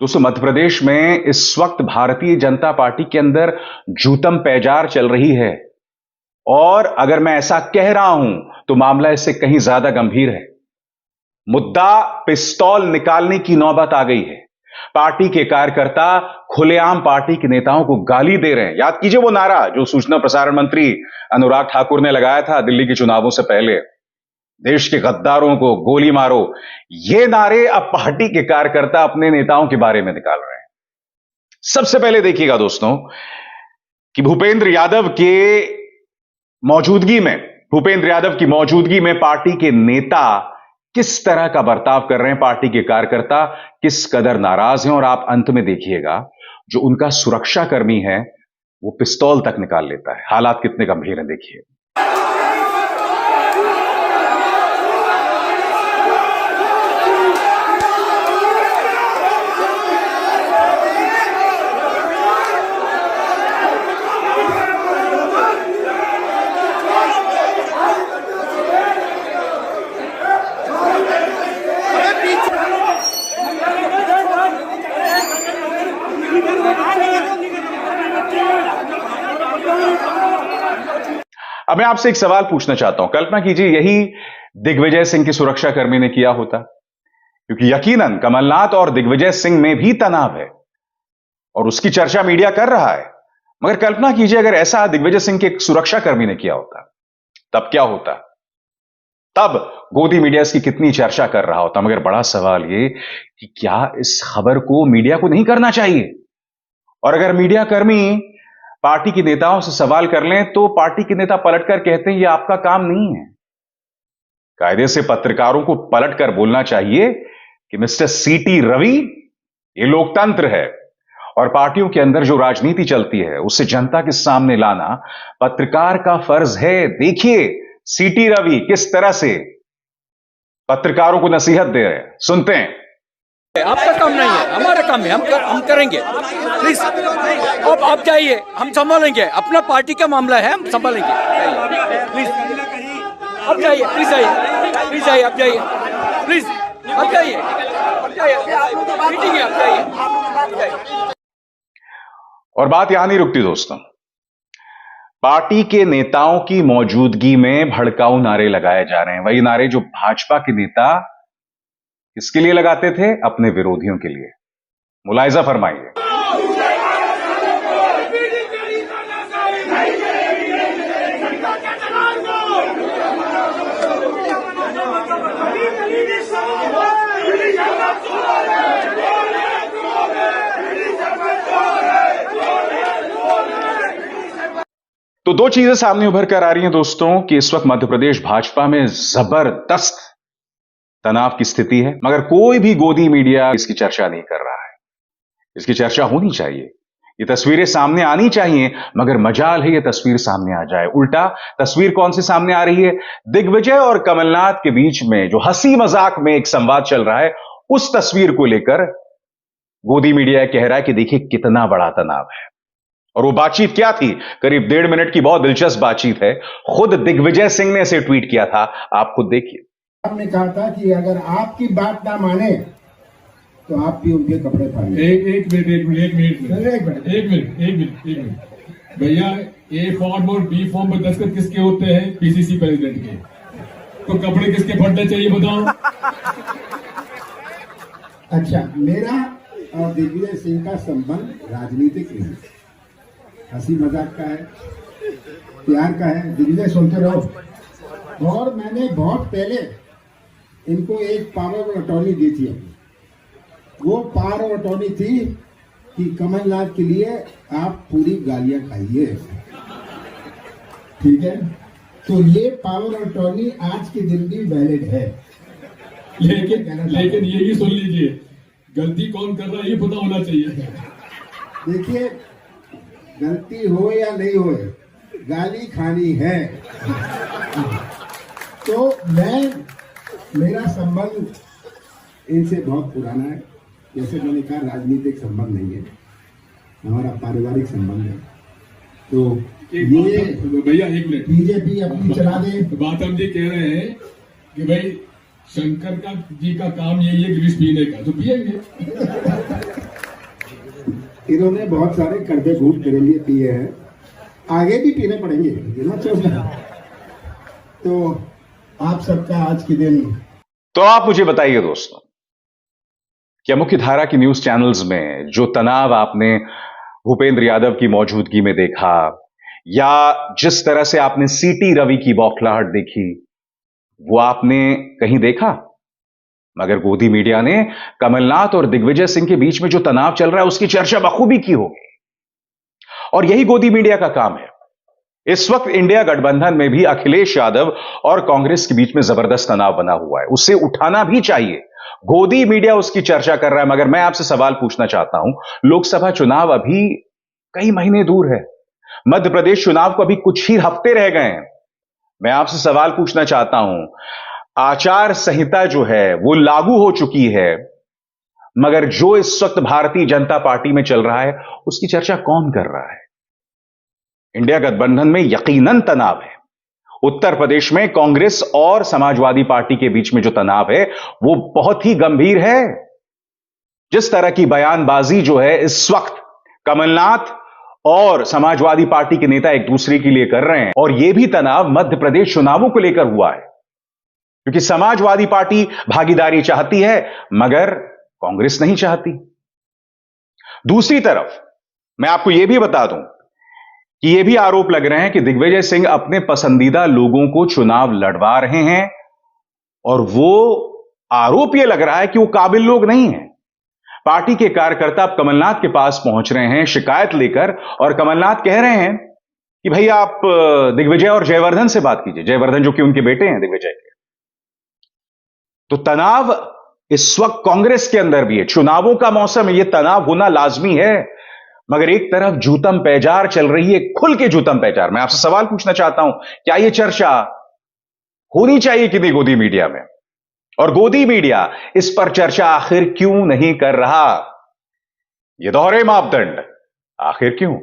दोस्तों, मध्य प्रदेश में इस वक्त भारतीय जनता पार्टी के अंदर जूतम पैजार चल रही है। और अगर मैं ऐसा कह रहा हूं तो मामला इससे कहीं ज्यादा गंभीर है। मुद्दा पिस्तौल निकालने की नौबत आ गई है। पार्टी के कार्यकर्ता खुलेआम पार्टी के नेताओं को गाली दे रहे हैं। याद कीजिए वो नारा जो सूचना प्रसारण मंत्री अनुराग ठाकुर ने लगाया था दिल्ली के चुनावों से पहले, देश के गद्दारों को गोली मारो। ये नारे अब पार्टी के कार्यकर्ता अपने नेताओं के बारे में निकाल रहे हैं। सबसे पहले देखिएगा दोस्तों कि भूपेंद्र यादव की मौजूदगी में पार्टी के नेता किस तरह का बर्ताव कर रहे हैं, पार्टी के कार्यकर्ता किस कदर नाराज हैं। और आप अंत में देखिएगा जो उनका सुरक्षाकर्मी है वो पिस्तौल तक निकाल लेता है। हालात कितने गंभीर हैं देखिए। अब मैं आपसे एक सवाल पूछना चाहता हूं। कल्पना कीजिए यही दिग्विजय सिंह की सुरक्षा कर्मी ने किया होता, क्योंकि यकीनन कमलनाथ और दिग्विजय सिंह में भी तनाव है और उसकी चर्चा मीडिया कर रहा है। मगर कल्पना कीजिए अगर ऐसा दिग्विजय सिंह के एक सुरक्षा कर्मी ने किया होता, तब क्या होता? तब गोदी मीडिया इसकी कितनी चर्चा कर रहा होता। मगर बड़ा सवाल ये कि क्या इस खबर को मीडिया को नहीं करना चाहिए? और अगर मीडिया कर्मी पार्टी के नेताओं से सवाल कर लें तो पार्टी के नेता पलटकर कहते हैं ये आपका काम नहीं है। कायदे से पत्रकारों को पलटकर बोलना चाहिए कि मिस्टर सीटी रवि, ये लोकतंत्र है और पार्टियों के अंदर जो राजनीति चलती है उसे जनता के सामने लाना पत्रकार का फर्ज है। देखिए सीटी रवि किस तरह से पत्रकारों को नसीहत दे रहे हैं, सुनते हैं। आपका काम नहीं है, हमारा काम है, हम करेंगे। प्लीज अब आप जाइए, हम संभालेंगे। अपना पार्टी का मामला है, हम संभालेंगे। प्लीज अब जाइए, प्लीज जाइए, आप जाइए, प्लीज अब जाइए, मीटिंग है, आप जाइए। और बात यहां नहीं रुकती दोस्तों। पार्टी के नेताओं की मौजूदगी में भड़काऊ नारे लगाए जा रहे हैं। वही नारे जो भाजपा के नेता किसके लिए लगाते थे? अपने विरोधियों के लिए। मुलाहिजा फरमाइए। तो दो चीजें सामने उभर कर आ रही हैं दोस्तों कि इस वक्त मध्य प्रदेश भाजपा में जबरदस्त तनाव की स्थिति है। मगर कोई भी गोदी मीडिया इसकी चर्चा नहीं कर रहा है। इसकी चर्चा होनी चाहिए, ये तस्वीरें सामने आनी चाहिए। मगर मजाल है ये तस्वीर सामने आ जाए। उल्टा तस्वीर कौन सी सामने आ रही है? दिग्विजय और कमलनाथ के बीच में जो हंसी मजाक में एक संवाद चल रहा है, उस तस्वीर को लेकर गोदी मीडिया कह रहा है कि देखिए कितना बड़ा तनाव है। और वो बातचीत क्या थी? करीब 1.5 मिनट की बहुत दिलचस्प बातचीत है। खुद दिग्विजय सिंह ने इसे ट्वीट किया था, आप खुद देखिए। आपने कहा था कि अगर आपकी बात ना माने तो आप भी उनके कपड़े फाड़िए। एक मिनट भैया, ए फॉर्म और बी फॉर्म पर दस्तखत किसके होते हैं? पीसीसी प्रेसिडेंट के। तो कपड़े किसके फटने चाहिए बताओ? अच्छा, मेरा और दिग्विजय सिंह का संबंध राजनीतिक नहीं, हंसी मजाक का है, प्यार का है। दिग्विजय सुनते रहो। और मैंने बहुत पहले इनको एक पावर ऑफ अटॉर्नी दी थी। वो पावर ऑफ अटॉर्नी थी कि कमलनाथ के लिए आप पूरी गालियां खाइए, ठीक है? तो ये पावर ऑफ अटॉर्नी आज के दिन भी वैलिड है। लेकिन ये भी सुन लीजिए, गलती कौन कर रहा है ये पता होना चाहिए। देखिए, गलती हो या नहीं हो, गाली खानी है। तो मेरा संबंध इनसे बहुत पुराना है। जैसे मैंने कहा, राजनीतिक संबंध नहीं है, हमारा पारिवारिक संबंध है। तो ये भैया एक मिनट, बीजेपी अपनी चला दे। बात हम ये कह रहे हैं कि भाई शंकर जी का काम यही है ग्रीस पीने का, तो पिएंगे। इन्होंने बहुत सारे कड़वे घूट मेरे लिए पिए हैं, आगे भी पीने पड़ेंगे, ये ना सोचना। तो आप सबका आज के दिन। तो आप मुझे बताइए दोस्तों, क्या मुख्य धारा की न्यूज चैनल्स में जो तनाव आपने भूपेंद्र यादव की मौजूदगी में देखा, या जिस तरह से आपने सीटी रवि की बौखलाहट देखी, वो आपने कहीं देखा? मगर गोदी मीडिया ने कमलनाथ और दिग्विजय सिंह के बीच में जो तनाव चल रहा है उसकी चर्चा बखूबी की होगी। और यही गोदी मीडिया का काम है। इस वक्त इंडिया गठबंधन में भी अखिलेश यादव और कांग्रेस के बीच में जबरदस्त तनाव बना हुआ है, उसे उठाना भी चाहिए। गोदी मीडिया उसकी चर्चा कर रहा है, मगर मैं आपसे सवाल पूछना चाहता हूं, लोकसभा चुनाव अभी कई महीने दूर है, मध्य प्रदेश चुनाव को अभी कुछ ही हफ्ते रह गए हैं। मैं आपसे सवाल पूछना चाहता हूं, आचार संहिता जो है वो लागू हो चुकी है, मगर जो इस वक्त भारतीय जनता पार्टी में चल रहा है उसकी चर्चा कौन कर रहा है? इंडिया गठबंधन में यकीनन तनाव है। उत्तर प्रदेश में कांग्रेस और समाजवादी पार्टी के बीच में जो तनाव है वो बहुत ही गंभीर है। जिस तरह की बयानबाजी जो है इस वक्त कमलनाथ और समाजवादी पार्टी के नेता एक दूसरे के लिए कर रहे हैं, और यह भी तनाव मध्य प्रदेश चुनावों को लेकर हुआ है, क्योंकि समाजवादी पार्टी भागीदारी चाहती है मगर कांग्रेस नहीं चाहती। दूसरी तरफ मैं आपको यह भी बता दूं कि यह भी आरोप लग रहे हैं कि दिग्विजय सिंह अपने पसंदीदा लोगों को चुनाव लड़वा रहे हैं, और वो आरोप यह लग रहा है कि वो काबिल लोग नहीं हैं। पार्टी के कार्यकर्ता अब कमलनाथ के पास पहुंच रहे हैं शिकायत लेकर, और कमलनाथ कह रहे हैं कि भाई आप दिग्विजय और जयवर्धन से बात कीजिए, जयवर्धन जो कि उनके बेटे हैं दिग्विजय के। तो तनाव इस वक्त कांग्रेस के अंदर भी है। चुनावों का मौसम है, यह तनाव होना लाजमी है, मगर एक तरफ जूतम पैजार चल रही है, खुल के जूतम पैजार। मैं आपसे सवाल पूछना चाहता हूं, क्या यह चर्चा होनी चाहिए कि नहीं गोदी मीडिया में? और गोदी मीडिया इस पर चर्चा आखिर क्यों नहीं कर रहा? यह दोहरे मापदंड आखिर क्यों?